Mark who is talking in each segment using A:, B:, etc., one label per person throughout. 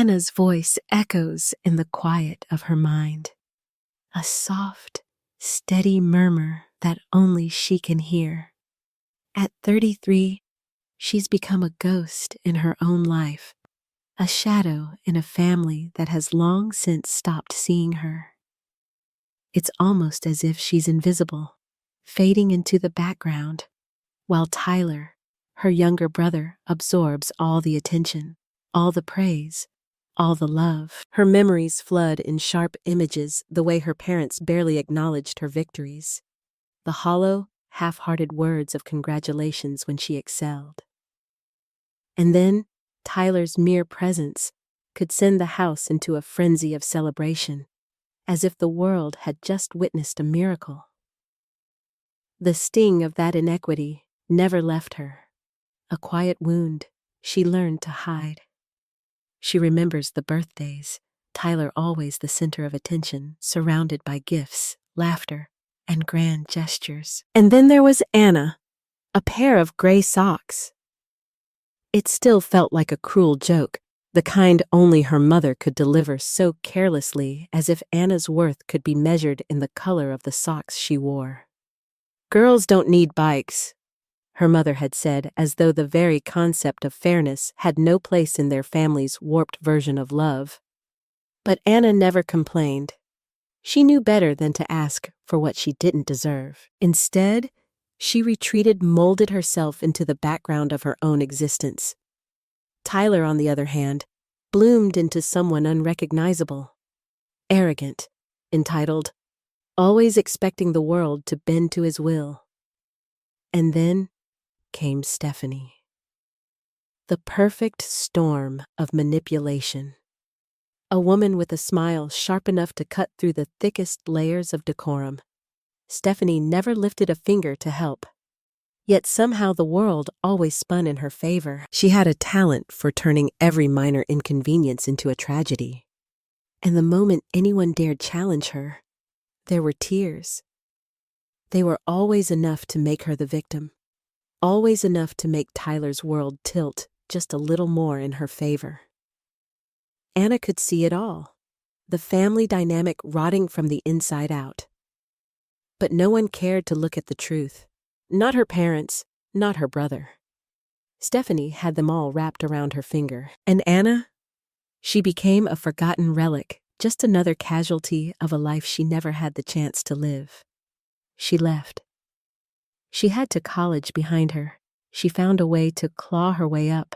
A: Anna's voice echoes in the quiet of her mind, a soft, steady murmur that only she can hear. At 33, she's become a ghost in her own life, a shadow in a family that has long since stopped seeing her. It's almost as if she's invisible, fading into the background, while Tyler, her younger brother, absorbs all the attention, all the praise, all the love. Her memories flood in sharp images, the way her parents barely acknowledged her victories, the hollow, half-hearted words of congratulations when she excelled. And then, Tyler's mere presence could send the house into a frenzy of celebration, as if the world had just witnessed a miracle. The sting of that inequity never left her, a quiet wound she learned to hide. She remembers the birthdays, Tyler always the center of attention, surrounded by gifts, laughter, and grand gestures. And then there was Anna, a pair of gray socks. It still felt like a cruel joke, the kind only her mother could deliver so carelessly, as if Anna's worth could be measured in the color of the socks she wore. "Girls don't need bikes," her mother had said, as though the very concept of fairness had no place in their family's warped version of love. But Anna never complained. She knew better than to ask for what she didn't deserve. Instead, she retreated, molded herself into the background of her own existence. Tyler, on the other hand, bloomed into someone unrecognizable, arrogant, entitled, always expecting the world to bend to his will. And then came Stephanie. The perfect storm of manipulation. A woman with a smile sharp enough to cut through the thickest layers of decorum. Stephanie never lifted a finger to help. Yet somehow the world always spun in her favor. She had a talent for turning every minor inconvenience into a tragedy. And the moment anyone dared challenge her, there were tears. They were always enough to make her the victim. Always enough to make Tyler's world tilt just a little more in her favor. Anna could see it all, the family dynamic rotting from the inside out. But no one cared to look at the truth. Not her parents, not her brother. Stephanie had them all wrapped around her finger. And Anna? She became a forgotten relic, just another casualty of a life she never had the chance to live. She left. She had to college behind her. She found a way to claw her way up.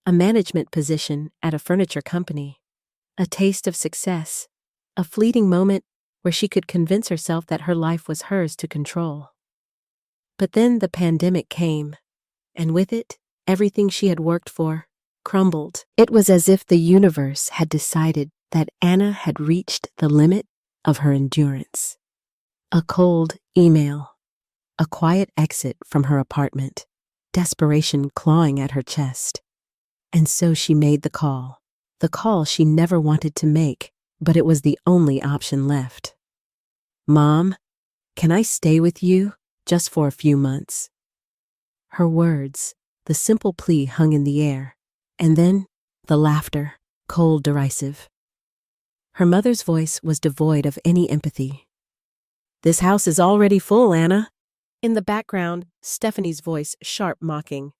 A: A management position at a furniture company. A taste of success. A fleeting moment where she could convince herself that her life was hers to control. But then the pandemic came, and with it, everything she had worked for crumbled. It was as if the universe had decided that Anna had reached the limit of her endurance. A cold email. A quiet exit from her apartment, desperation clawing at her chest. And so she made the call she never wanted to make, but it was the only option left. "Mom, can I stay with you just for a few months?" Her words, the simple plea hung in the air, and then the laughter, cold, derisive. Her mother's voice was devoid of any empathy. "This house is already full, Anna." In the background, Stephanie's voice sharp, mocking.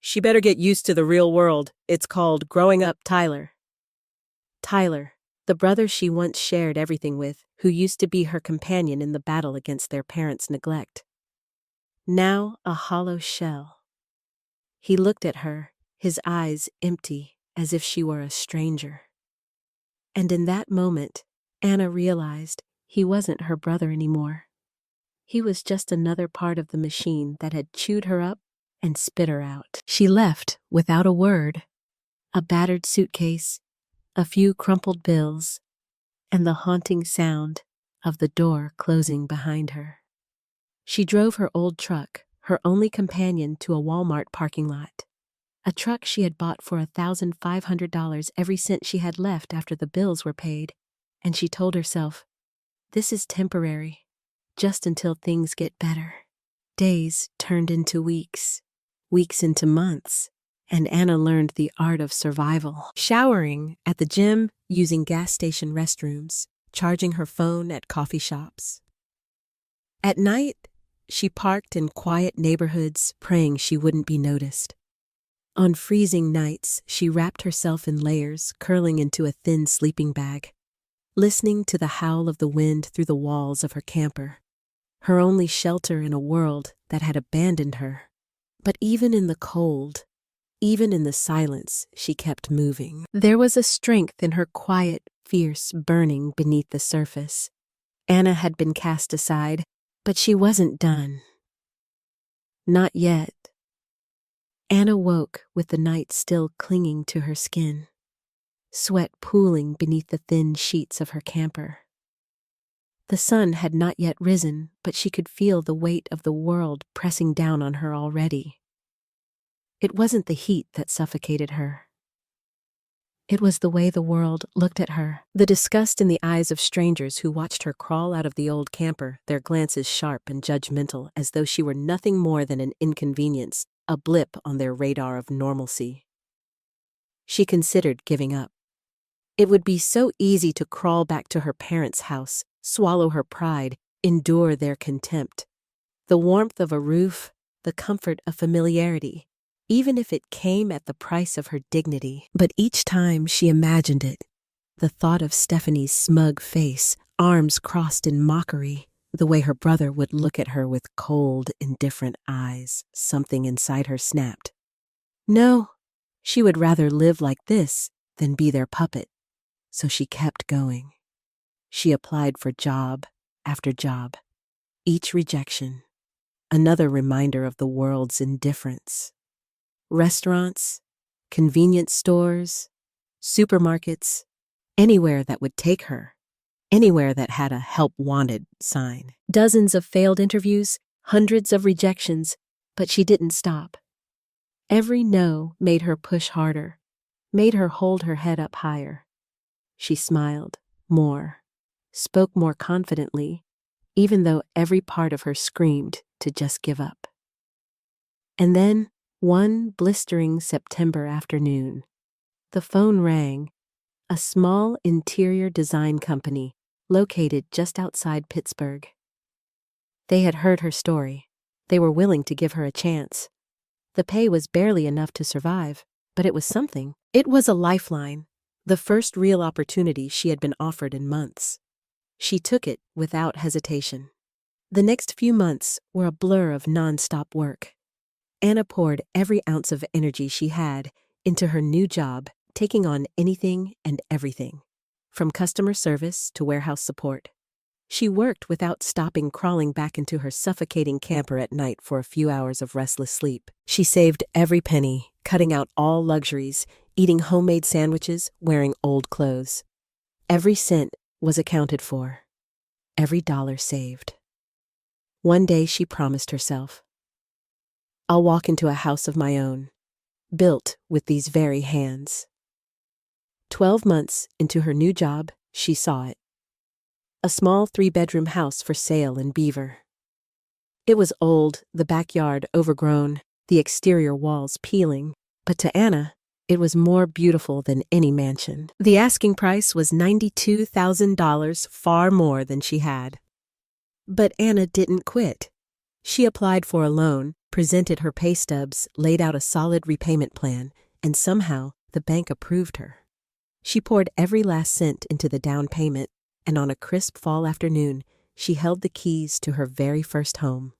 A: "She better get used to the real world. It's called growing up, Tyler." Tyler, the brother she once shared everything with, who used to be her companion in the battle against their parents' neglect. Now a hollow shell. He looked at her, his eyes empty, as if she were a stranger. And in that moment, Anna realized he wasn't her brother anymore. He was just another part of the machine that had chewed her up and spit her out. She left without a word, a battered suitcase, a few crumpled bills, and the haunting sound of the door closing behind her. She drove her old truck, her only companion, to a Walmart parking lot. A truck she had bought for $1,500 every cent she had left after the bills were paid, and she told herself, "This is temporary, just until things get better." Days turned into weeks, weeks into months, and Anna learned the art of survival. Showering at the gym, using gas station restrooms, charging her phone at coffee shops. At night, she parked in quiet neighborhoods, praying she wouldn't be noticed. On freezing nights, she wrapped herself in layers, curling into a thin sleeping bag, listening to the howl of the wind through the walls of her camper, her only shelter in a world that had abandoned her. But even in the cold, even in the silence, she kept moving. There was a strength in her quiet, fierce burning beneath the surface. Anna had been cast aside, but she wasn't done. Not yet. Anna woke with the night still clinging to her skin, sweat pooling beneath the thin sheets of her camper. The sun had not yet risen, but she could feel the weight of the world pressing down on her already. It wasn't the heat that suffocated her. It was the way the world looked at her, the disgust in the eyes of strangers who watched her crawl out of the old camper, their glances sharp and judgmental, as though she were nothing more than an inconvenience, a blip on their radar of normalcy. She considered giving up. It would be so easy to crawl back to her parents' house, swallow her pride, endure their contempt. The warmth of a roof, the comfort of familiarity, even if it came at the price of her dignity. But each time she imagined it, the thought of Stephanie's smug face, arms crossed in mockery, the way her brother would look at her with cold, indifferent eyes, something inside her snapped. No, she would rather live like this than be their puppet. So she kept going. She applied for job after job, each rejection, another reminder of the world's indifference. Restaurants, convenience stores, supermarkets, anywhere that would take her, anywhere that had a help wanted sign. Dozens of failed interviews, hundreds of rejections, but she didn't stop. Every no made her push harder, made her hold her head up higher. She smiled more, spoke more confidently, even though every part of her screamed to just give up. And then, one blistering September afternoon, the phone rang. A small interior design company located just outside Pittsburgh. They had heard her story. They were willing to give her a chance. The pay was barely enough to survive, but it was something. It was a lifeline, the first real opportunity she had been offered in months. She took it without hesitation. The next few months were a blur of non-stop work. Anna poured every ounce of energy she had into her new job, taking on anything and everything, from customer service to warehouse support. She worked without stopping, crawling back into her suffocating camper at night for a few hours of restless sleep. She saved every penny, cutting out all luxuries, eating homemade sandwiches, wearing old clothes. Every cent was accounted for, every dollar saved. One day she promised herself, "I'll walk into a house of my own, built with these very hands." 12 months into her new job, she saw it. A small 3-bedroom house for sale in Beaver. It was old, the backyard overgrown, the exterior walls peeling, but to Anna, it was more beautiful than any mansion. The asking price was $92,000, far more than she had. But Anna didn't quit. She applied for a loan, presented her pay stubs, laid out a solid repayment plan, and somehow the bank approved her. She poured every last cent into the down payment, and on a crisp fall afternoon, she held the keys to her very first home.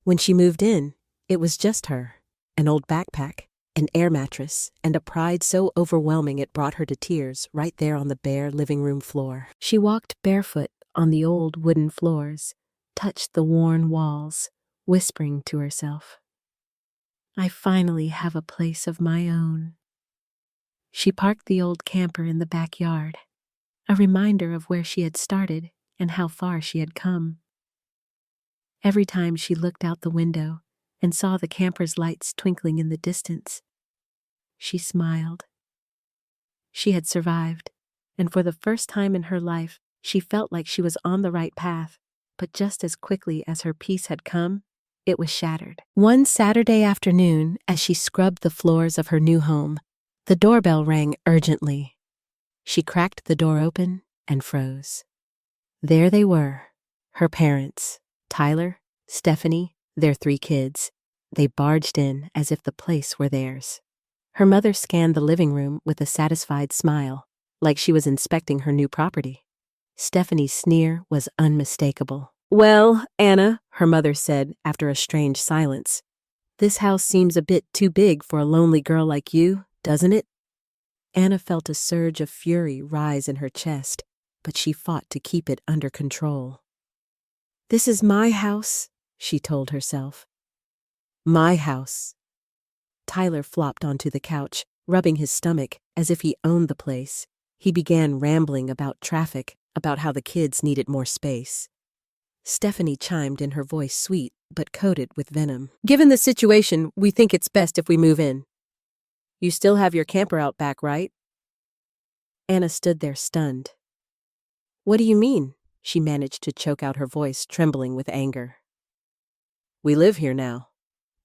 A: When she moved in, it was just her, an old backpack, an air mattress, and a pride so overwhelming it brought her to tears right there on the bare living room floor. She walked barefoot on the old wooden floors, touched the worn walls, whispering to herself, "I finally have a place of my own." She parked the old camper in the backyard, a reminder of where she had started and how far she had come. Every time she looked out the window and saw the camper's lights twinkling in the distance, she smiled. She had survived, and for the first time in her life, she felt like she was on the right path, but just as quickly as her peace had come, It was shattered. One Saturday afternoon, as she scrubbed the floors of her new home, the doorbell rang urgently. She cracked the door open and froze. There they were, her parents, Tyler, Stephanie, their 3 kids. They barged in as if the place were theirs. Her mother scanned the living room with a satisfied smile, like she was inspecting her new property. Stephanie's sneer was unmistakable. "Well, Anna," her mother said after a strange silence, "this house seems a bit too big for a lonely girl like you, doesn't it?" Anna felt a surge of fury rise in her chest, but she fought to keep it under control. "This is my house," she told herself. "My house." Tyler flopped onto the couch, rubbing his stomach as if he owned the place. He began rambling about traffic, about how the kids needed more space. Stephanie chimed in, her voice sweet but coated with venom. "Given the situation, we think it's best if we move in. You still have your camper out back, right?" Anna stood there stunned. "What do you mean?" She managed to choke out her voice, trembling with anger. "We live here now,"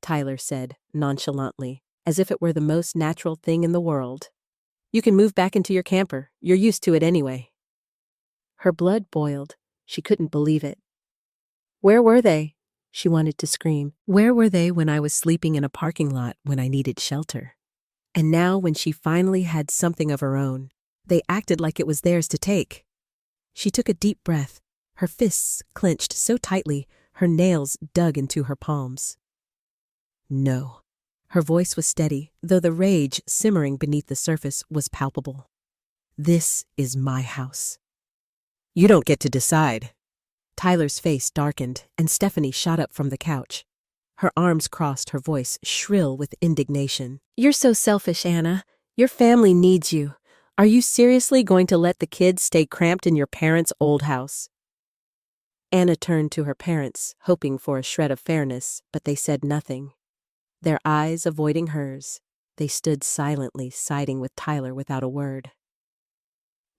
A: Tyler said nonchalantly, as if it were the most natural thing in the world. "You can move back into your camper. You're used to it anyway." Her blood boiled. She couldn't believe it. Where were they? She wanted to scream. Where were they when I was sleeping in a parking lot when I needed shelter? And now, when she finally had something of her own, they acted like it was theirs to take. She took a deep breath, her fists clenched so tightly her nails dug into her palms. "No." Her voice was steady, though the rage simmering beneath the surface was palpable. "This is my house. You don't get to decide." Tyler's face darkened, and Stephanie shot up from the couch. Her arms crossed, her voice shrill with indignation. "You're so selfish, Anna. Your family needs you. Are you seriously going to let the kids stay cramped in your parents' old house?" Anna turned to her parents, hoping for a shred of fairness, but they said nothing. Their eyes avoiding hers, they stood silently siding with Tyler without a word.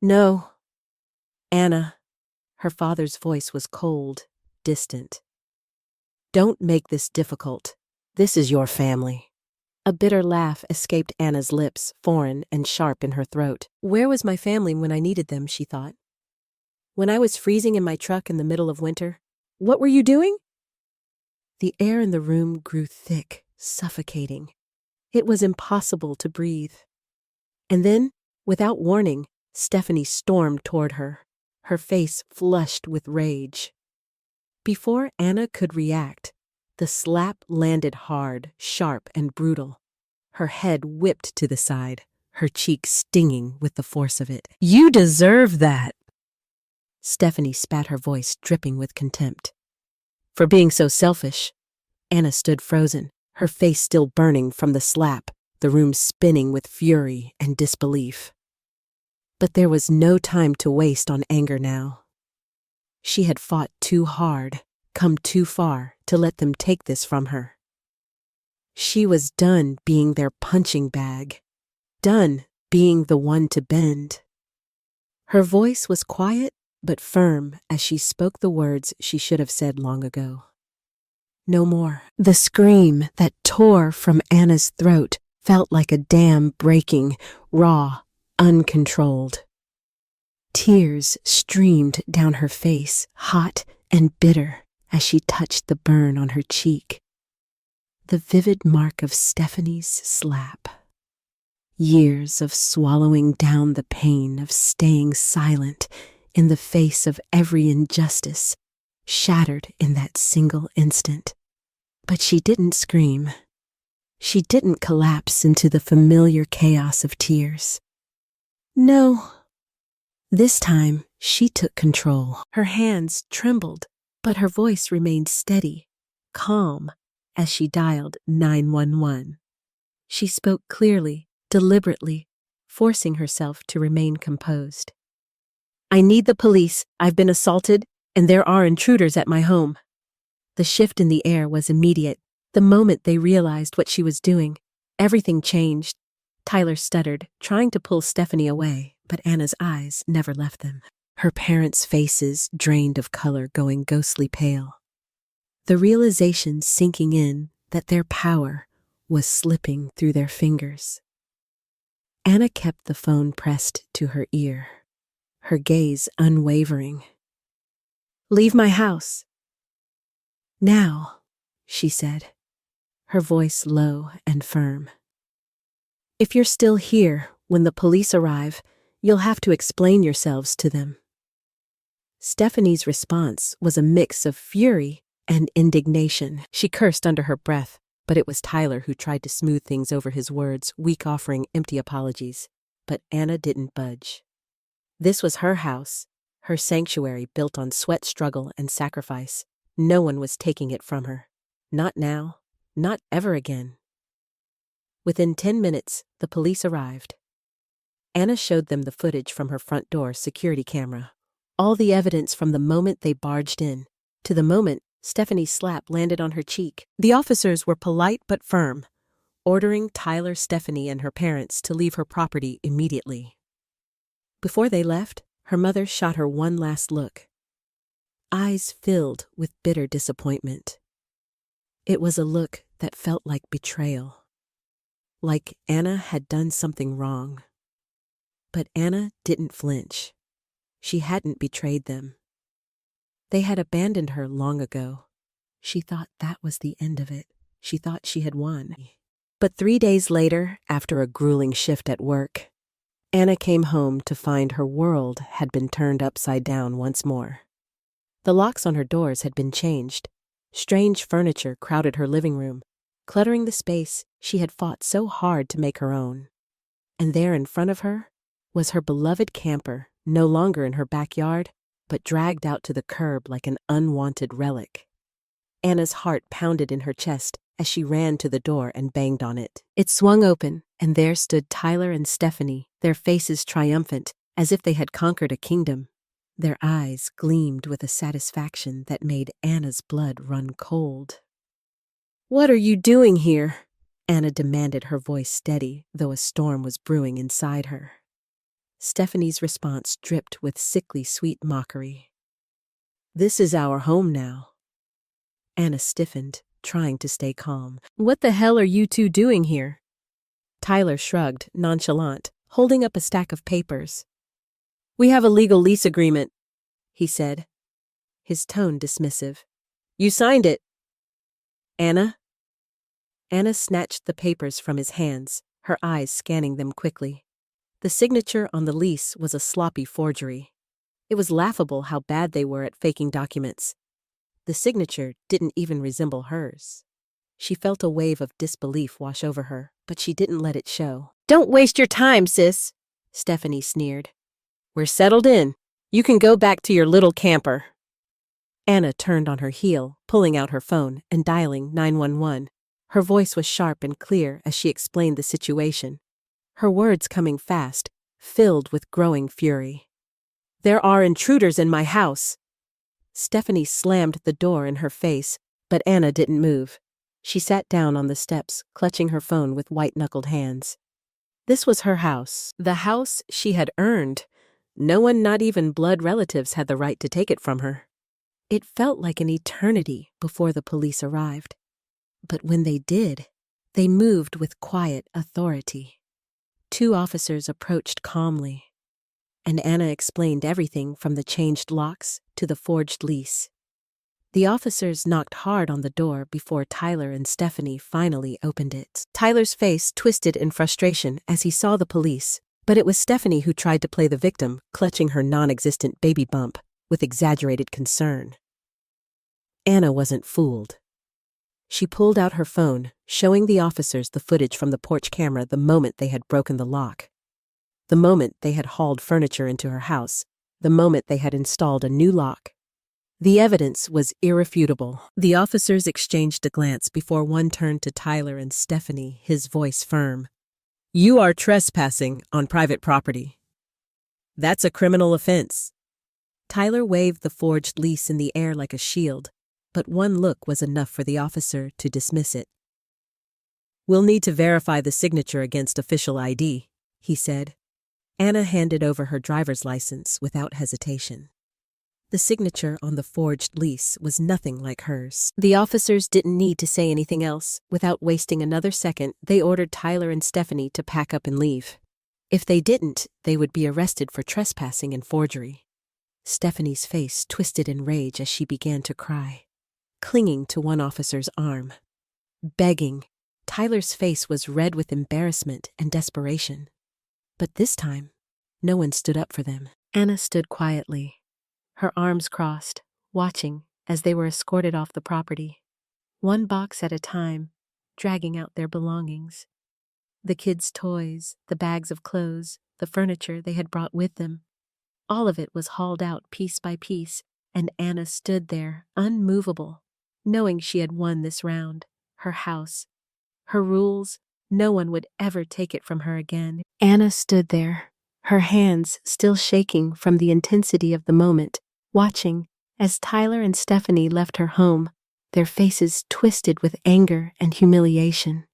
A: "No, Anna." Her father's voice was cold, distant. "Don't make this difficult. This is your family." A bitter laugh escaped Anna's lips, foreign and sharp in her throat. Where was my family when I needed them, she thought. When I was freezing in my truck in the middle of winter, what were you doing? The air in the room grew thick, suffocating. It was impossible to breathe. And then, without warning, Stephanie stormed toward her, her face flushed with rage. Before Anna could react, the slap landed hard, sharp, and brutal. Her head whipped to the side, her cheek stinging with the force of it. "You deserve that!" Stephanie spat, her voice dripping with contempt. For being so selfish. Anna stood frozen, her face still burning from the slap, the room spinning with fury and disbelief. But there was no time to waste on anger now. She had fought too hard, come too far to let them take this from her. She was done being their punching bag, done being the one to bend. Her voice was quiet but firm as she spoke the words she should have said long ago. No more. The scream that tore from Anna's throat felt like a dam breaking, raw, uncontrolled. Tears streamed down her face, hot and bitter, as she touched the burn on her cheek. The vivid mark of Stephanie's slap. Years of swallowing down the pain of staying silent in the face of every injustice, shattered in that single instant. But she didn't scream. She didn't collapse into the familiar chaos of tears. No. This time, she took control. Her hands trembled, but her voice remained steady, calm, as she dialed 911. She spoke clearly, deliberately, forcing herself to remain composed. "I need the police. I've been assaulted, and there are intruders at my home." The shift in the air was immediate. The moment they realized what she was doing, everything changed. Tyler stuttered, trying to pull Stephanie away, but Anna's eyes never left them. Her parents' faces drained of color, going ghostly pale. the realization sinking in that their power was slipping through their fingers. Anna kept the phone pressed to her ear, her gaze unwavering. "Leave my house." "Now," she said, her voice low and firm. "If you're still here when the police arrive, you'll have to explain yourselves to them." Stephanie's response was a mix of fury and indignation. She cursed under her breath, but it was Tyler who tried to smooth things over his words, weak offering empty apologies. But Anna didn't budge. This was her house, her sanctuary built on sweat, struggle, and sacrifice. No one was taking it from her. Not now, not ever again. Within 10 minutes, the police arrived. Anna showed them the footage from her front door security camera. All the evidence from the moment they barged in to the moment Stephanie's slap landed on her cheek. The officers were polite but firm, ordering Tyler, Stephanie, and her parents to leave her property immediately. Before they left, her mother shot her one last look, eyes filled with bitter disappointment. It was a look that felt like betrayal, like Anna had done something wrong. But Anna didn't flinch. She hadn't betrayed them. They had abandoned her long ago. She thought that was the end of it. She thought she had won. But 3 days later, after a grueling shift at work, Anna came home to find her world had been turned upside down once more. The locks on her doors had been changed. Strange furniture crowded her living room, cluttering the space she had fought so hard to make her own. And there in front of her was her beloved camper, no longer in her backyard, but dragged out to the curb like an unwanted relic. Anna's heart pounded in her chest as she ran to the door and banged on it. It swung open, and there stood Tyler and Stephanie, their faces triumphant, as if they had conquered a kingdom. Their eyes gleamed with a satisfaction that made Anna's blood run cold. "What are you doing here?" Anna demanded, her voice steady, though a storm was brewing inside her. Stephanie's response dripped with sickly sweet mockery. "This is our home now." Anna stiffened, trying to stay calm. "What the hell are you two doing here?" Tyler shrugged, nonchalant, holding up a stack of papers. "We have a legal lease agreement," he said, his tone dismissive. "You signed it." "Anna?" Anna snatched the papers from his hands, her eyes scanning them quickly. The signature on the lease was a sloppy forgery. It was laughable how bad they were at faking documents. The signature didn't even resemble hers. She felt a wave of disbelief wash over her, but she didn't let it show. "Don't waste your time, sis," Stephanie sneered. "We're settled in. You can go back to your little camper." Anna turned on her heel, pulling out her phone and dialing 911. Her voice was sharp and clear as she explained the situation, her words coming fast, filled with growing fury. "There are intruders in my house." Stephanie slammed the door in her face, but Anna didn't move. She sat down on the steps, clutching her phone with white-knuckled hands. This was her house, the house she had earned. No one, not even blood relatives, had the right to take it from her. It felt like an eternity before the police arrived. But when they did, they moved with quiet authority. 2 officers approached calmly, and Anna explained everything from the changed locks to the forged lease. The officers knocked hard on the door before Tyler and Stephanie finally opened it. Tyler's face twisted in frustration as he saw the police, but it was Stephanie who tried to play the victim, clutching her non-existent baby bump with exaggerated concern. Anna wasn't fooled. She pulled out her phone, showing the officers the footage from the porch camera the moment they had broken the lock. The moment they had hauled furniture into her house. The moment they had installed a new lock. The evidence was irrefutable. The officers exchanged a glance before one turned to Tyler and Stephanie, his voice firm. "You are trespassing on private property. That's a criminal offense." Tyler waved the forged lease in the air like a shield, but one look was enough for the officer to dismiss it. "We'll need to verify the signature against official ID," he said. Anna handed over her driver's license without hesitation. The signature on the forged lease was nothing like hers. The officers didn't need to say anything else. Without wasting another second, they ordered Tyler and Stephanie to pack up and leave. If they didn't, they would be arrested for trespassing and forgery. Stephanie's face twisted in rage as she began to cry, clinging to one officer's arm, begging. Tyler's face was red with embarrassment and desperation. But this time, no one stood up for them. Anna stood quietly, her arms crossed, watching as they were escorted off the property, one box at a time, dragging out their belongings. The kids' toys, the bags of clothes, the furniture they had brought with them. All of it was hauled out piece by piece, and Anna stood there, unmovable, knowing she had won this round. Her house, her rules, no one would ever take it from her again. Anna stood there, her hands still shaking from the intensity of the moment, watching as Tyler and Stephanie left her home, their faces twisted with anger and humiliation.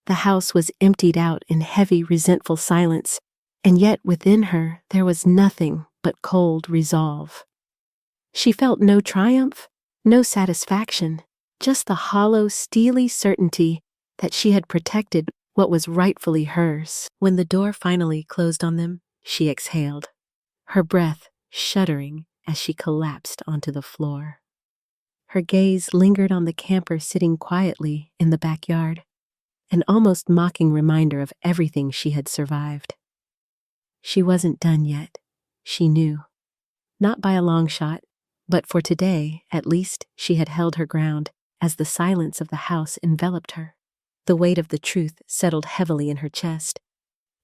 A: The house was emptied out in heavy, resentful silence, and yet within her there was nothing but cold resolve. She felt no triumph, no satisfaction, just the hollow, steely certainty that she had protected what was rightfully hers. When the door finally closed on them, she exhaled, her breath shuddering as she collapsed onto the floor. Her gaze lingered on the camper sitting quietly in the backyard, an almost mocking reminder of everything she had survived. She wasn't done yet, she knew. Not by a long shot, but for today, at least, she had held her ground as the silence of the house enveloped her. The weight of the truth settled heavily in her chest.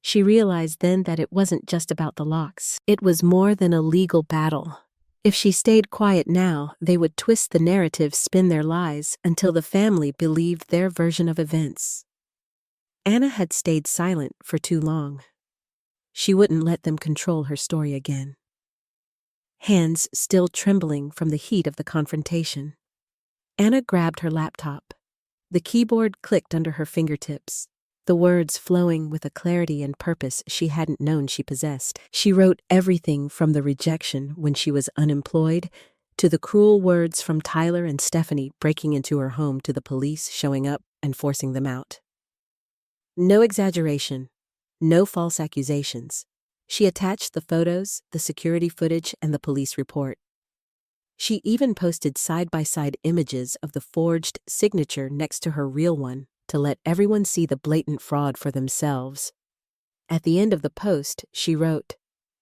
A: She realized then that it wasn't just about the locks. It was more than a legal battle. If she stayed quiet now, they would twist the narrative, spin their lies, until the family believed their version of events. Anna had stayed silent for too long. She wouldn't let them control her story again. Hands still trembling from the heat of the confrontation, Anna grabbed her laptop. The keyboard clicked under her fingertips, the words flowing with a clarity and purpose she hadn't known she possessed. She wrote everything from the rejection when she was unemployed to the cruel words from Tyler and Stephanie breaking into her home to the police showing up and forcing them out. No exaggeration, no false accusations. She attached the photos, the security footage, and the police report. She even posted side-by-side images of the forged signature next to her real one to let everyone see the blatant fraud for themselves. At the end of the post, she wrote,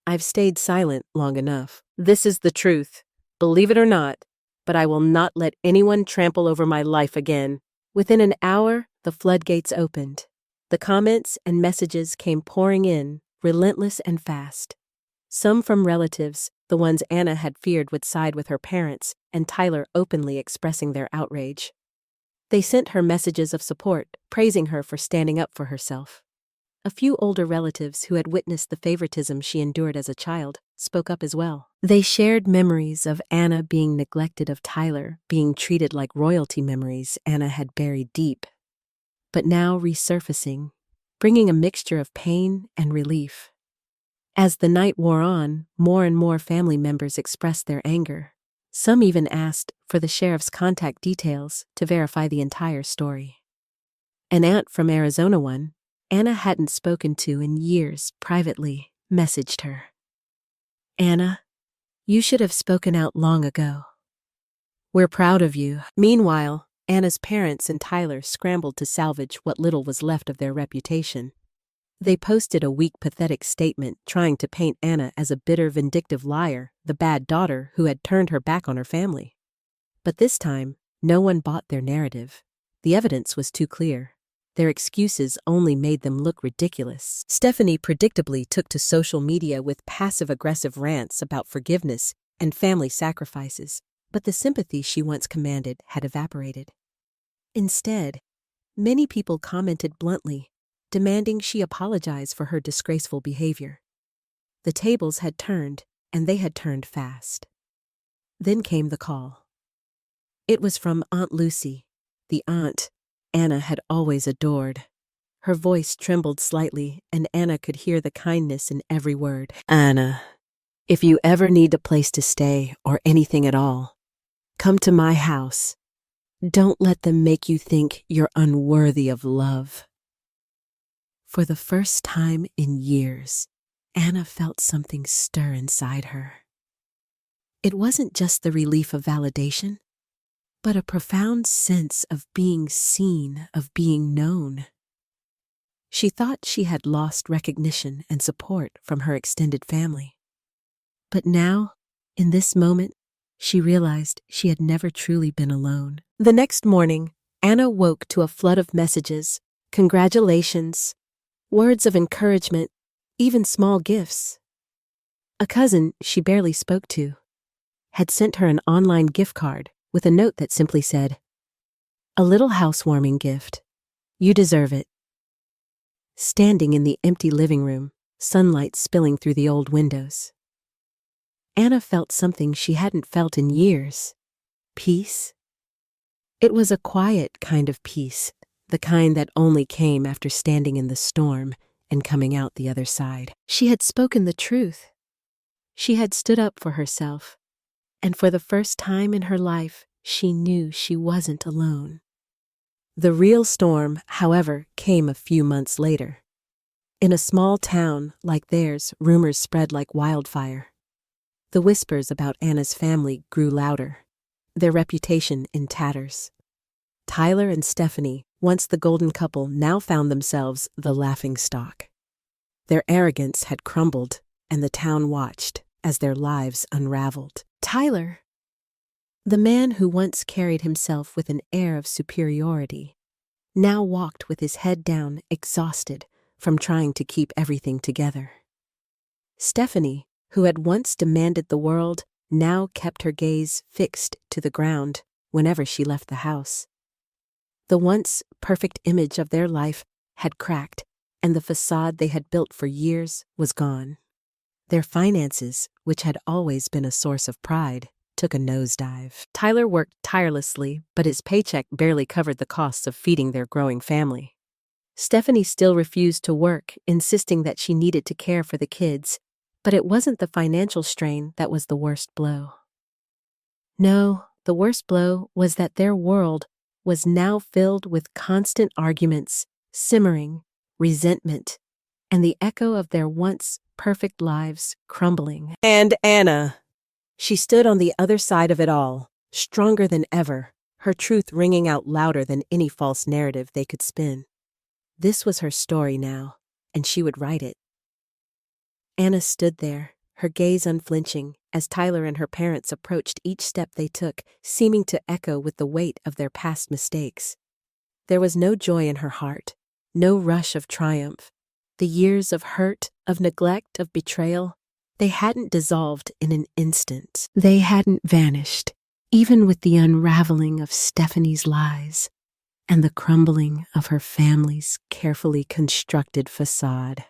A: "I've stayed silent long enough. This is the truth. Believe it or not, but I will not let anyone trample over my life again." Within an hour, the floodgates opened. The comments and messages came pouring in, relentless and fast. Some from relatives, the ones Anna had feared would side with her parents, and Tyler openly expressing their outrage. They sent her messages of support, praising her for standing up for herself. A few older relatives who had witnessed the favoritism she endured as a child spoke up as well. They shared memories of Anna being neglected, of Tyler being treated like royalty, memories Anna had buried deep, but now resurfacing, bringing a mixture of pain and relief. As the night wore on, more and more family members expressed their anger. Some even asked for the sheriff's contact details to verify the entire story. An aunt from Arizona, one Anna hadn't spoken to in years, privately messaged her. "Anna, you should have spoken out long ago. We're proud of you." Meanwhile, Anna's parents and Tyler scrambled to salvage what little was left of their reputation. They posted a weak, pathetic statement trying to paint Anna as a bitter, vindictive liar, the bad daughter who had turned her back on her family. But this time, no one bought their narrative. The evidence was too clear. Their excuses only made them look ridiculous. Stephanie predictably took to social media with passive-aggressive rants about forgiveness and family sacrifices, but the sympathy she once commanded had evaporated. Instead, many people commented bluntly, demanding she apologize for her disgraceful behavior. The tables had turned, and they had turned fast. Then came the call. It was from Aunt Lucy, the aunt Anna had always adored. Her voice trembled slightly, and Anna could hear the kindness in every word. "Anna, If you ever need a place to stay or anything at all, come to my house. Don't let them make you think you're unworthy of love. For the first time in years, Anna felt something stir inside her. It wasn't just the relief of validation, but a profound sense of being seen, of being known. She thought she had lost recognition and support from her extended family. But now, in this moment, she realized she had never truly been alone. The next morning, Anna woke to a flood of messages, congratulations, words of encouragement, even small gifts. A cousin she barely spoke to had sent her an online gift card with a note that simply said, "A little housewarming gift. You deserve it." Standing in the empty living room, sunlight spilling through the old windows, Anna felt something she hadn't felt in years: peace. It was a quiet kind of peace, the kind that only came after standing in the storm and coming out the other side. She had spoken the truth. She had stood up for herself, and for the first time in her life, she knew she wasn't alone. The real storm, however, came a few months later. In a small town like theirs, rumors spread like wildfire. The whispers about Anna's family grew louder, their reputation in tatters. Tyler and Stephanie, once the golden couple, now found themselves the laughingstock. Their arrogance had crumbled, and the town watched as their lives unraveled. Tyler, the man who once carried himself with an air of superiority, now walked with his head down, exhausted from trying to keep everything together. Stephanie, who had once demanded the world, now kept her gaze fixed to the ground whenever she left the house. The once perfect image of their life had cracked, and the facade they had built for years was gone. Their finances, which had always been a source of pride, took a nosedive. Tyler worked tirelessly, but his paycheck barely covered the costs of feeding their growing family. Stephanie still refused to work, insisting that she needed to care for the kids, but it wasn't the financial strain that was the worst blow. No, the worst blow was that their world was now filled with constant arguments, simmering, resentment, and the echo of their once perfect lives crumbling. And Anna, she stood on the other side of it all, stronger than ever, her truth ringing out louder than any false narrative they could spin. This was her story now, and she would write it. Anna stood there, her gaze unflinching, as Tyler and her parents approached each step they took, seeming to echo with the weight of their past mistakes. There was no joy in her heart, no rush of triumph. The years of hurt, of neglect, of betrayal, they hadn't dissolved in an instant. They hadn't vanished, even with the unraveling of Stephanie's lies and the crumbling of her family's carefully constructed facade.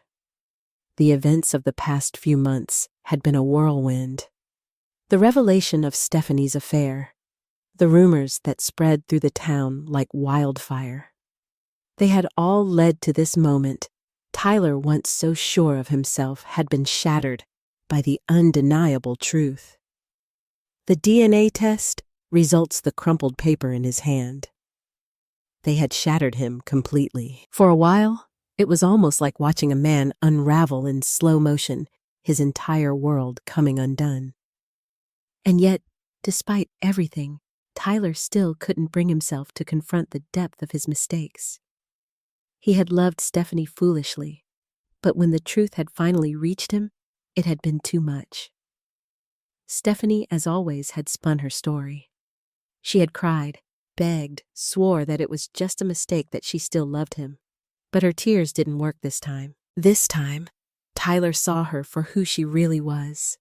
A: The events of the past few months had been a whirlwind. The revelation of Stephanie's affair, the rumors that spread through the town like wildfire. They had all led to this moment Tyler, once so sure of himself, had been shattered by the undeniable truth. The DNA test results the crumpled paper in his hand. They had shattered him completely. For a while, it was almost like watching a man unravel in slow motion, his entire world coming undone. And yet, despite everything, Tyler still couldn't bring himself to confront the depth of his mistakes. He had loved Stephanie foolishly, but when the truth had finally reached him, it had been too much. Stephanie, as always, had spun her story. She had cried, begged, swore that it was just a mistake, that she still loved him. But her tears didn't work this time. This time, Tyler saw her for who she really was.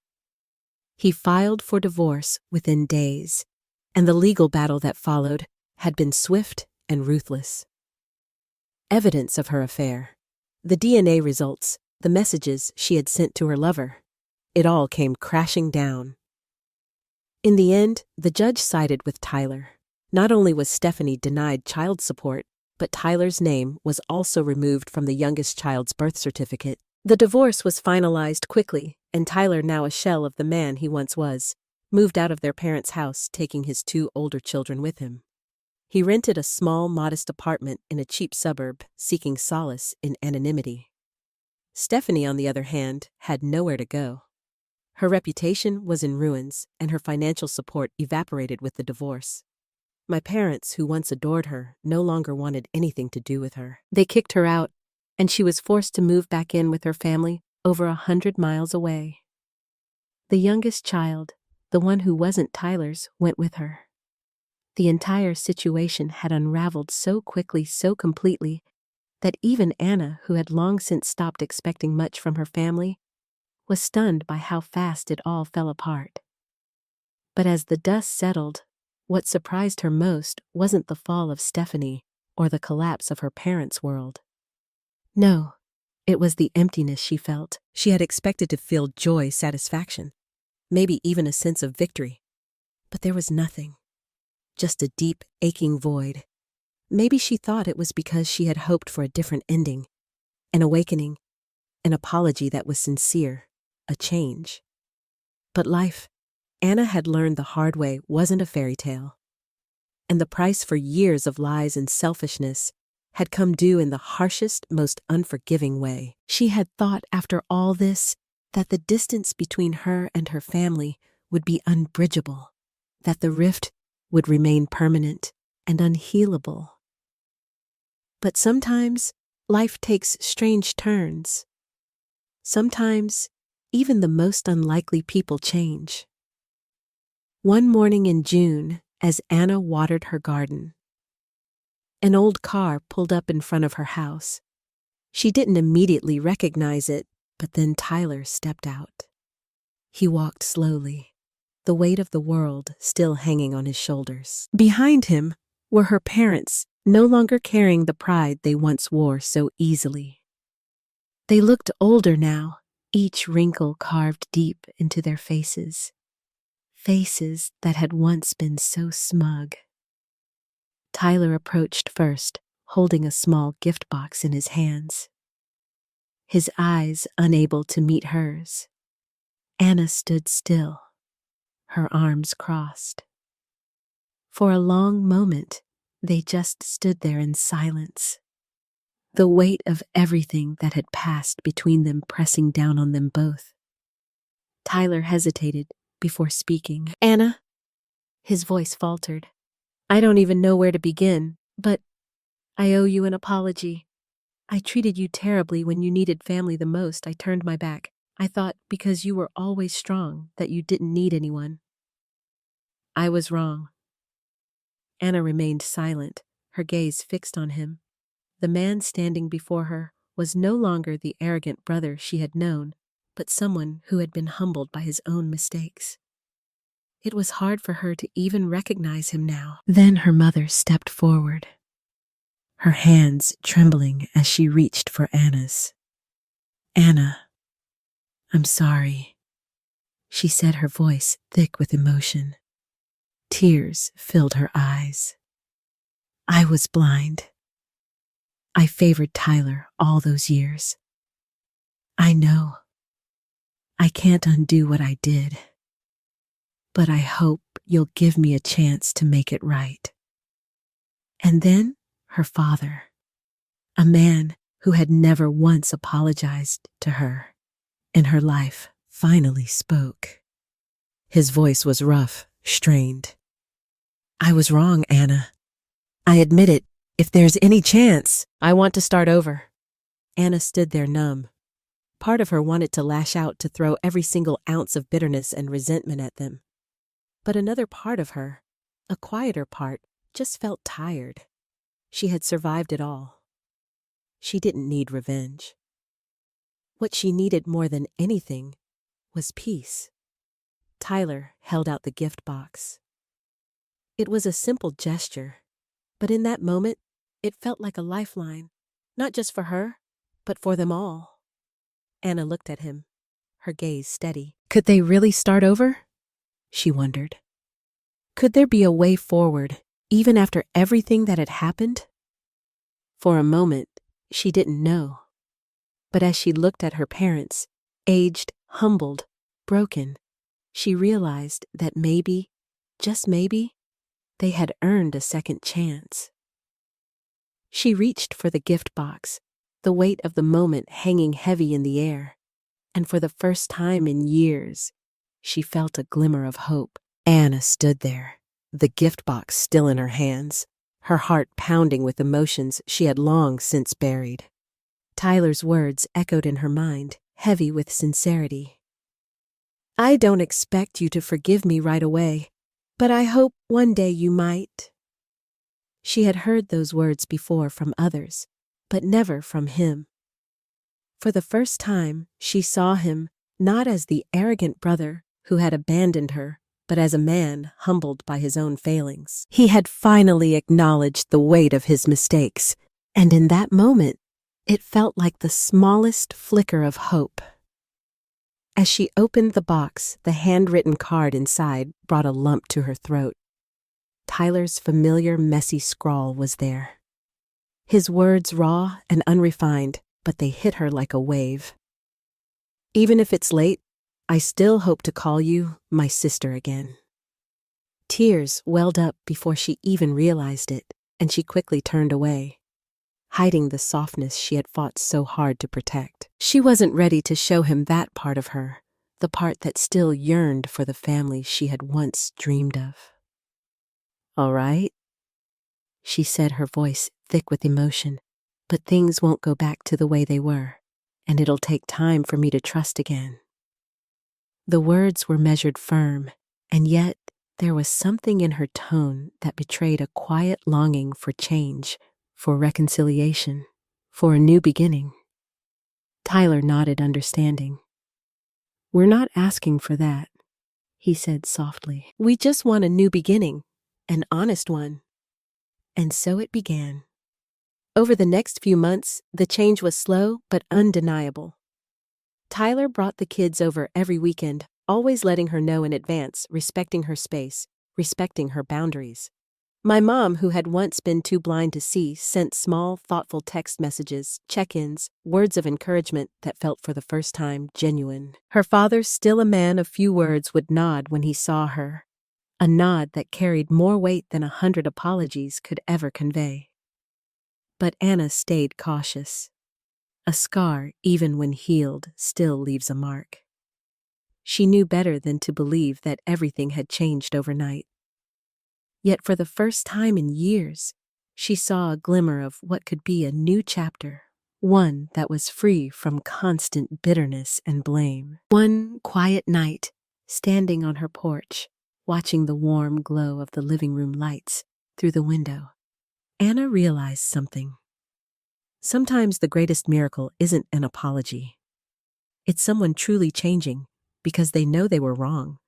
A: He filed for divorce within days, and the legal battle that followed had been swift and ruthless. Evidence of her affair, the DNA results, the messages she had sent to her lover, it all came crashing down. In the end, the judge sided with Tyler. Not only was Stephanie denied child support, but Tyler's name was also removed from the youngest child's birth certificate. The divorce was finalized quickly, and Tyler, now a shell of the man he once was, moved out of their parents' house, taking his 2 older children with him. He rented a small, modest apartment in a cheap suburb, seeking solace in anonymity. Stephanie, on the other hand, had nowhere to go. Her reputation was in ruins, and her financial support evaporated with the divorce. My parents, who once adored her, no longer wanted anything to do with her. They kicked her out, and she was forced to move back in with her family over 100 miles away. The youngest child, the one who wasn't Tyler's, went with her. The entire situation had unraveled so quickly, so completely, that even Anna, who had long since stopped expecting much from her family, was stunned by how fast it all fell apart. But as the dust settled, what surprised her most wasn't the fall of Stephanie or the collapse of her parents' world. No, it was the emptiness she felt. She had expected to feel joy, satisfaction, maybe even a sense of victory. But there was nothing. Just a deep, aching void. Maybe she thought it was because she had hoped for a different ending, an awakening, an apology that was sincere, a change. But life, Anna had learned the hard way, wasn't a fairy tale. And the price for years of lies and selfishness had come due in the harshest, most unforgiving way. She had thought, after all this, that the distance between her and her family would be unbridgeable, that the rift would remain permanent and unhealable. But sometimes life takes strange turns. Sometimes even the most unlikely people change. One morning in June, as Anna watered her garden, an old car pulled up in front of her house. She didn't immediately recognize it, but then Tyler stepped out. He walked slowly, the weight of the world still hanging on his shoulders. Behind him were her parents, no longer carrying the pride they once wore so easily. They looked older now, each wrinkle carved deep into their faces. Faces that had once been so smug. Tyler approached first, holding a small gift box in his hands. His eyes unable to meet hers. Anna stood still, her arms crossed. For a long moment, they just stood there in silence, the weight of everything that had passed between them pressing down on them both. Tyler hesitated before speaking. "Anna," his voice faltered. "I don't even know where to begin, but I owe you an apology. I treated you terribly when you needed family the most. I turned my back. I thought because you were always strong that you didn't need anyone. I was wrong." Anna remained silent, her gaze fixed on him. The man standing before her was no longer the arrogant brother she had known, but someone who had been humbled by his own mistakes. It was hard for her to even recognize him now. Then her mother stepped forward, her hands trembling as she reached for Anna's. "Anna, I'm sorry," she said, her voice thick with emotion. Tears filled her eyes. "I was blind. I favored Tyler all those years. I know. I can't undo what I did. But I hope you'll give me a chance to make it right." And then her father, a man who had never once apologized to her in her life, finally spoke. His voice was rough, strained. "I was wrong, Anna. I admit it. If there's any chance, I want to start over." Anna stood there numb. Part of her wanted to lash out, to throw every single ounce of bitterness and resentment at them. But another part of her, a quieter part, just felt tired. She had survived it all. She didn't need revenge. What she needed more than anything was peace. Tyler held out the gift box. It was a simple gesture, but in that moment, it felt like a lifeline, not just for her, but for them all. Anna looked at him, her gaze steady. Could they really start over? She wondered. Could there be a way forward, even after everything that had happened? For a moment, she didn't know. But as she looked at her parents, aged, humbled, broken, she realized that maybe, just maybe, they had earned a second chance. She reached for the gift box, the weight of the moment hanging heavy in the air, and for the first time in years, she felt a glimmer of hope. Anna stood there, the gift box still in her hands, her heart pounding with emotions she had long since buried. Tyler's words echoed in her mind, heavy with sincerity. "I don't expect you to forgive me right away, but I hope one day you might." She had heard those words before from others, but never from him. For the first time, she saw him not as the arrogant brother who had abandoned her, but as a man humbled by his own failings. He had finally acknowledged the weight of his mistakes, and in that moment, it felt like the smallest flicker of hope. As she opened the box, the handwritten card inside brought a lump to her throat. Tyler's familiar, messy scrawl was there. His words raw and unrefined, but they hit her like a wave. "Even if it's late, I still hope to call you my sister again." Tears welled up before she even realized it, and she quickly turned away, hiding the softness she had fought so hard to protect. She wasn't ready to show him that part of her, the part that still yearned for the family she had once dreamed of. "All right," she said, her voice thick with emotion, "but things won't go back to the way they were, and it'll take time for me to trust again." The words were measured firm, and yet there was something in her tone that betrayed a quiet longing for change, for reconciliation, for a new beginning. Tyler nodded, understanding. "We're not asking for that," he said softly. "We just want a new beginning, an honest one." And so it began. Over the next few months, the change was slow but undeniable. Tyler brought the kids over every weekend, always letting her know in advance, respecting her space, respecting her boundaries. My mom, who had once been too blind to see, sent small, thoughtful text messages, check-ins, words of encouragement that felt for the first time genuine. Her father, still a man of few words, would nod when he saw her, a nod that carried more weight than 100 apologies could ever convey. But Anna stayed cautious. A scar, even when healed, still leaves a mark. She knew better than to believe that everything had changed overnight. Yet for the first time in years, she saw a glimmer of what could be a new chapter, one that was free from constant bitterness and blame. One quiet night, standing on her porch, watching the warm glow of the living room lights through the window, Anna realized something. Sometimes the greatest miracle isn't an apology. It's someone truly changing because they know they were wrong.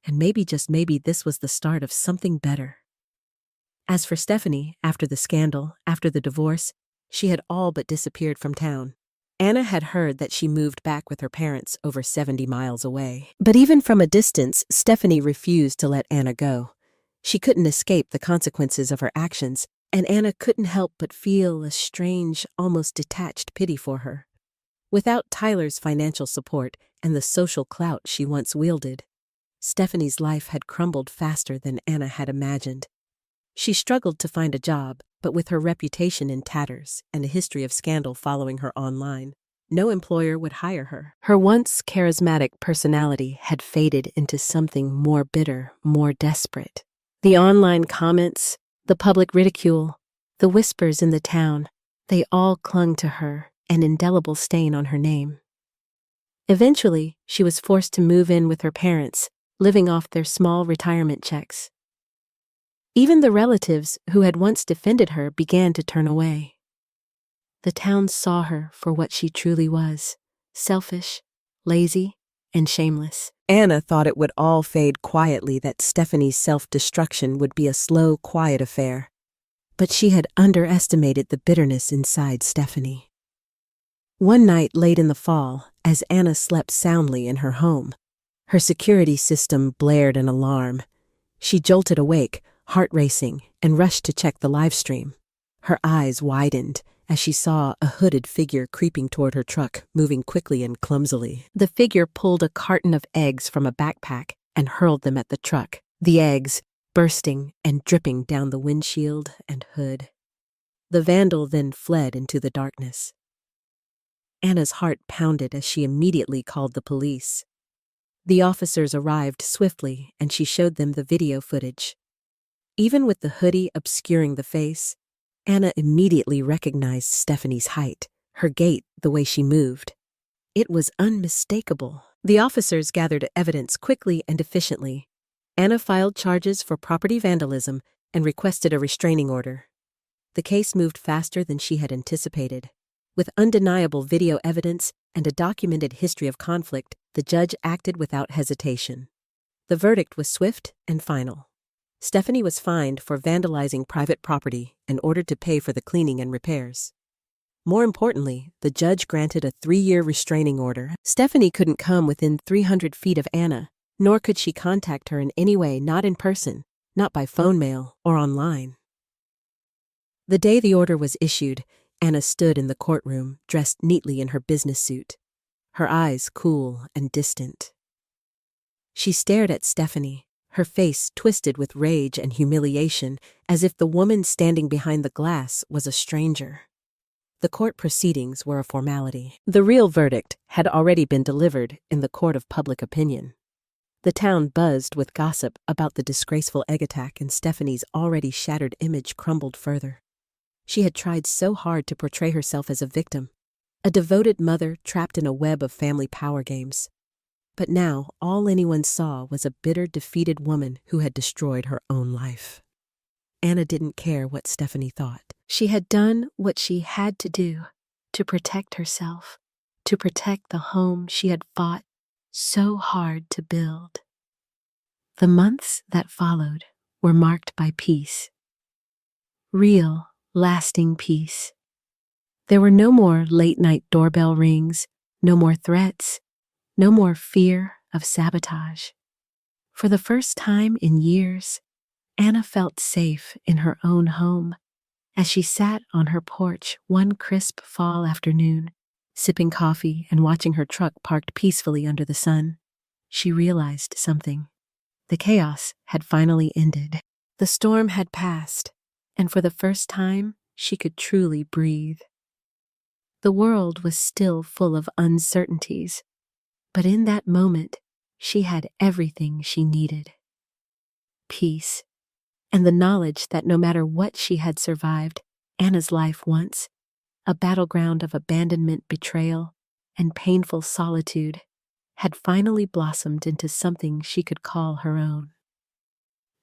A: And maybe, just maybe, this was the start of something better. As for Stephanie, after the scandal, after the divorce, she had all but disappeared from town. Anna had heard that she moved back with her parents over 70 miles away. But even from a distance, Stephanie refused to let Anna go. She couldn't escape the consequences of her actions, and Anna couldn't help but feel a strange, almost detached pity for her. Without Tyler's financial support and the social clout she once wielded, Stephanie's life had crumbled faster than Anna had imagined. She struggled to find a job, but with her reputation in tatters and a history of scandal following her online, no employer would hire her. Her once charismatic personality had faded into something more bitter, more desperate. The online comments, the public ridicule, the whispers in the town, they all clung to her, an indelible stain on her name. Eventually, she was forced to move in with her parents, living off their small retirement checks. Even the relatives who had once defended her began to turn away. The town saw her for what she truly was, selfish, lazy, and shameless. Anna thought it would all fade quietly, that Stephanie's self-destruction would be a slow, quiet affair. But she had underestimated the bitterness inside Stephanie. One night late in the fall, as Anna slept soundly in her home, her security system blared an alarm. She jolted awake, heart racing, and rushed to check the live stream. Her eyes widened as she saw a hooded figure creeping toward her truck, moving quickly and clumsily. The figure pulled a carton of eggs from a backpack and hurled them at the truck, the eggs bursting and dripping down the windshield and hood. The vandal then fled into the darkness. Anna's heart pounded as she immediately called the police. The officers arrived swiftly, and she showed them the video footage. Even with the hoodie obscuring the face, Anna immediately recognized Stephanie's height, her gait, the way she moved. It was unmistakable. The officers gathered evidence quickly and efficiently. Anna filed charges for property vandalism and requested a restraining order. The case moved faster than she had anticipated. With undeniable video evidence and a documented history of conflict, the judge acted without hesitation. The verdict was swift and final. Stephanie was fined for vandalizing private property and ordered to pay for the cleaning and repairs. More importantly, the judge granted a 3-year restraining order. Stephanie couldn't come within 300 feet of Anna, nor could she contact her in any way, not in person, not by phone mail or online. The day the order was issued, Anna stood in the courtroom, dressed neatly in her business suit, her eyes cool and distant. She stared at Stephanie, her face twisted with rage and humiliation, as if the woman standing behind the glass was a stranger. The court proceedings were a formality. The real verdict had already been delivered in the court of public opinion. The town buzzed with gossip about the disgraceful egg attack, and Stephanie's already shattered image crumbled further. She had tried so hard to portray herself as a victim, a devoted mother trapped in a web of family power games. But now all anyone saw was a bitter, defeated woman who had destroyed her own life. Anna didn't care what Stephanie thought. She had done what she had to do to protect herself, to protect the home she had fought so hard to build. The months that followed were marked by peace. Real, lasting peace. There were no more late-night doorbell rings, no more threats, no more fear of sabotage. For the first time in years, Anna felt safe in her own home as she sat on her porch one crisp fall afternoon, sipping coffee and watching her truck parked peacefully under the sun. She realized something. The chaos had finally ended. The storm had passed, and for the first time, she could truly breathe. The world was still full of uncertainties, but in that moment, she had everything she needed. Peace, and the knowledge that no matter what she had survived, Anna's life once, a battleground of abandonment, betrayal, and painful solitude, had finally blossomed into something she could call her own.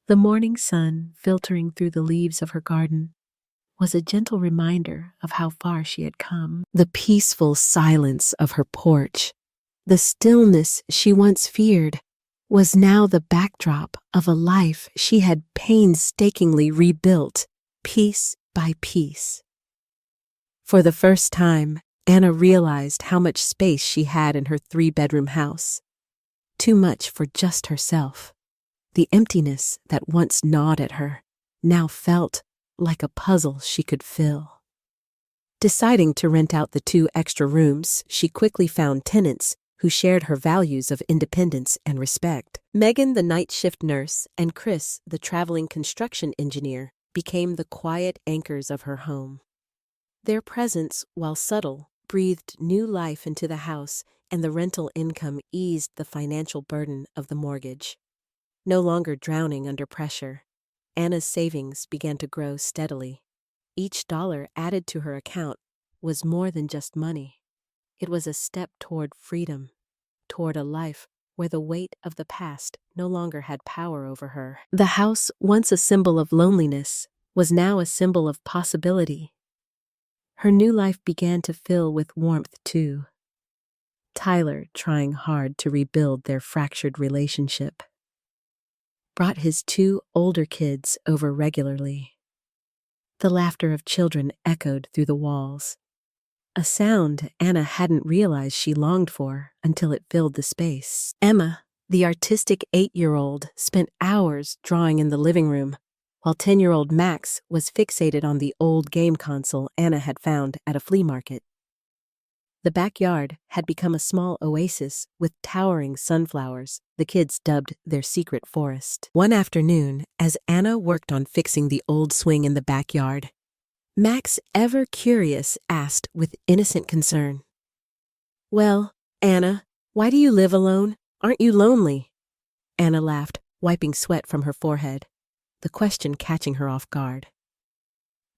A: The morning sun, filtering through the leaves of her garden, was a gentle reminder of how far she had come. The peaceful silence of her porch, the stillness she once feared, was now the backdrop of a life she had painstakingly rebuilt, piece by piece. For the first time, Anna realized how much space she had in her 3-bedroom house. Too much for just herself. The emptiness that once gnawed at her now felt like a puzzle she could fill. Deciding to rent out the 2 extra rooms, she quickly found tenants who shared her values of independence and respect. Megan, the night shift nurse, and Chris, the traveling construction engineer, became the quiet anchors of her home. Their presence, while subtle, breathed new life into the house, and the rental income eased the financial burden of the mortgage. No longer drowning under pressure, Anna's savings began to grow steadily. Each dollar added to her account was more than just money. It was a step toward freedom, toward a life where the weight of the past no longer had power over her. The house, once a symbol of loneliness, was now a symbol of possibility. Her new life began to fill with warmth too. Tyler, trying hard to rebuild their fractured relationship, brought his 2 older kids over regularly. The laughter of children echoed through the walls, a sound Anna hadn't realized she longed for until it filled the space. Emma, the artistic 8-year-old, spent hours drawing in the living room, while 10-year-old Max was fixated on the old game console Anna had found at a flea market. The backyard had become a small oasis with towering sunflowers the kids dubbed their secret forest. One afternoon, as Anna worked on fixing the old swing in the backyard, Max, ever curious, asked with innocent concern, "Well, Anna, why do you live alone? Aren't you lonely?" Anna laughed, wiping sweat from her forehead, the question catching her off guard.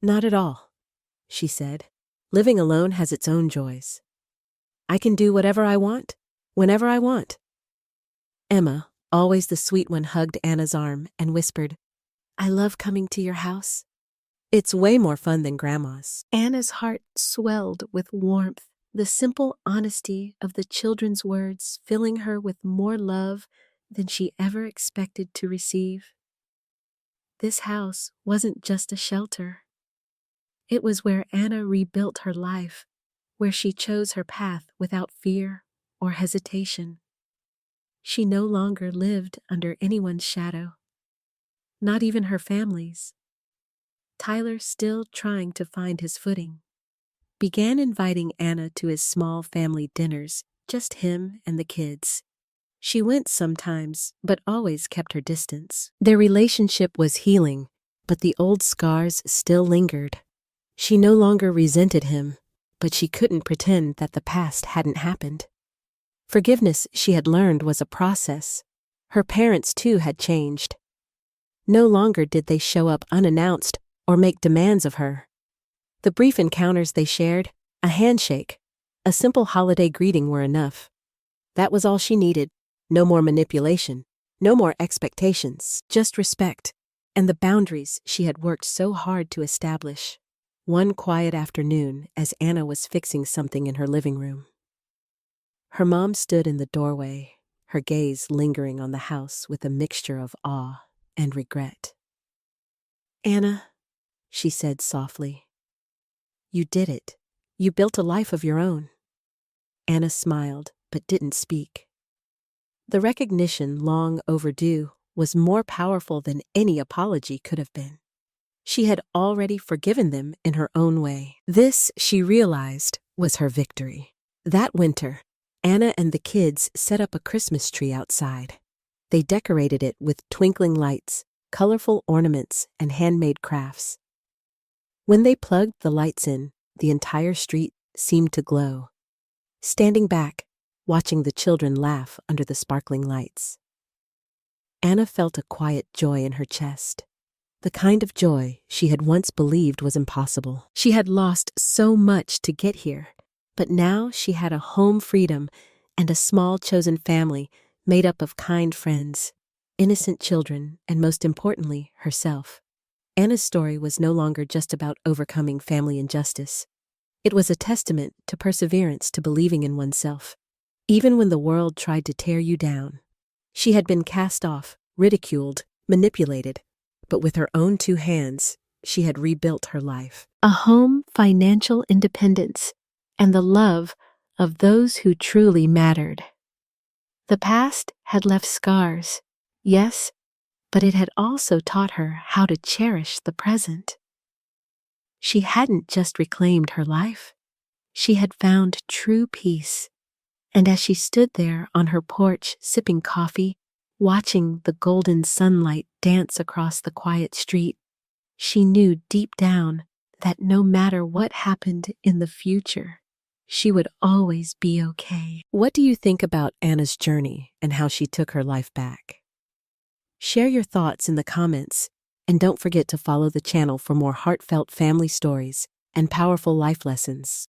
A: "Not at all," she said. "Living alone has its own joys. I can do whatever I want, whenever I want." Emma, always the sweet one, hugged Anna's arm and whispered, "I love coming to your house. It's way more fun than Grandma's." Anna's heart swelled with warmth, the simple honesty of the children's words filling her with more love than she ever expected to receive. This house wasn't just a shelter. It was where Anna rebuilt her life, where she chose her path without fear or hesitation. She no longer lived under anyone's shadow, not even her family's. Tyler, still trying to find his footing, began inviting Anna to his small family dinners, just him and the kids. She went sometimes, but always kept her distance. Their relationship was healing, but the old scars still lingered. She no longer resented him, but she couldn't pretend that the past hadn't happened. Forgiveness, she had learned, was a process. Her parents, too, had changed. No longer did they show up unannounced or make demands of her. The brief encounters they shared, a handshake, a simple holiday greeting, were enough. That was all she needed. No more manipulation, no more expectations, just respect, and the boundaries she had worked so hard to establish. One quiet afternoon, as Anna was fixing something in her living room, her mom stood in the doorway, her gaze lingering on the house with a mixture of awe and regret. "Anna," she said softly, "you did it. You built a life of your own." Anna smiled, but didn't speak. The recognition, long overdue, was more powerful than any apology could have been. She had already forgiven them in her own way. This, she realized, was her victory. That winter, Anna and the kids set up a Christmas tree outside. They decorated it with twinkling lights, colorful ornaments, and handmade crafts. When they plugged the lights in, the entire street seemed to glow. Standing back, watching the children laugh under the sparkling lights, Anna felt a quiet joy in her chest. The kind of joy she had once believed was impossible. She had lost so much to get here, but now she had a home, freedom, and a small chosen family made up of kind friends, innocent children, and most importantly, herself. Anna's story was no longer just about overcoming family injustice. It was a testament to perseverance, to believing in oneself, even when the world tried to tear you down. She had been cast off, ridiculed, manipulated, but with her own two hands, she had rebuilt her life. A home, financial independence, and the love of those who truly mattered. The past had left scars, yes, but it had also taught her how to cherish the present. She hadn't just reclaimed her life, she had found true peace. And as she stood there on her porch sipping coffee, watching the golden sunlight dance across the quiet street, she knew deep down that no matter what happened in the future, she would always be okay. What do you think about Anna's journey and how she took her life back? Share your thoughts in the comments, and don't forget to follow the channel for more heartfelt family stories and powerful life lessons.